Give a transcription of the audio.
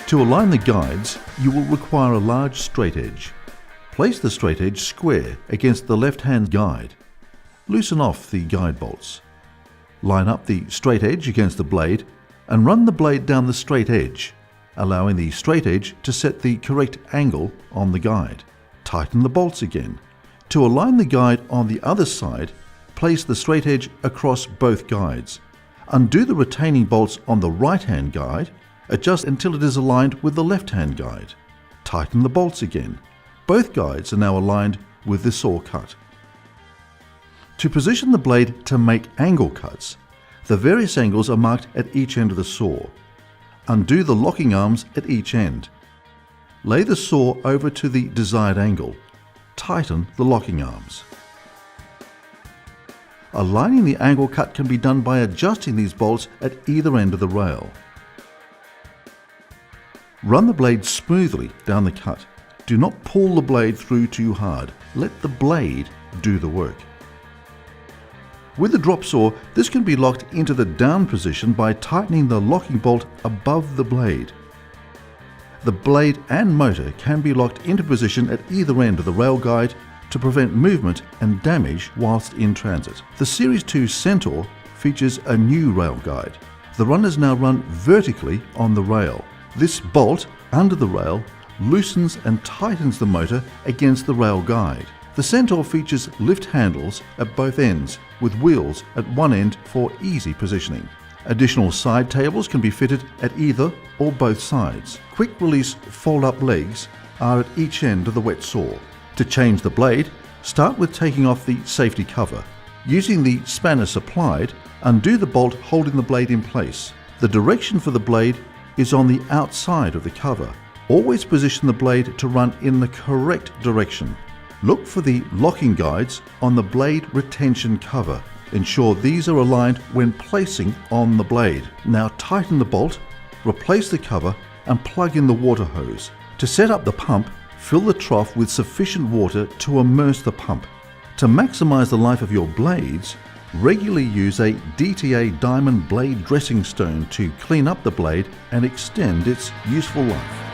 To align the guides, you will require a large straight edge. Place the straight edge square against the left-hand guide. Loosen off the guide bolts. Line up the straight edge against the blade and run the blade down the straight edge, allowing the straight edge to set the correct angle on the guide. Tighten the bolts again. To align the guide on the other side, place the straight edge across both guides. Undo the retaining bolts on the right-hand guide. Adjust until it is aligned with the left-hand guide. Tighten the bolts again. Both guides are now aligned with the saw cut. To position the blade to make angle cuts, the various angles are marked at each end of the saw. Undo the locking arms at each end. Lay the saw over to the desired angle. Tighten the locking arms. Aligning the angle cut can be done by adjusting these bolts at either end of the rail. Run the blade smoothly down the cut. Do not pull the blade through too hard. Let the blade do the work. With the drop saw, this can be locked into the down position by tightening the locking bolt above the blade. The blade and motor can be locked into position at either end of the rail guide to prevent movement and damage whilst in transit. The Series 2 Centaur features a new rail guide. The runners now run vertically on the rail. This bolt under the rail loosens and tightens the motor against the rail guide. The Centaur features lift handles at both ends with wheels at one end for easy positioning. Additional side tables can be fitted at either or both sides. Quick release fold-up legs are at each end of the wet saw. To change the blade, start with taking off the safety cover. Using the spanner supplied, undo the bolt holding the blade in place. The direction for the blade is on the outside of the cover. Always position the blade to run in the correct direction. Look for the locking guides on the blade retention cover. Ensure these are aligned when placing on the blade. Now tighten the bolt, replace the cover and plug in the water hose. To set up the pump, fill the trough with sufficient water to immerse the pump. To maximize the life of your blades, regularly use a DTA diamond blade dressing stone to clean up the blade and extend its useful life.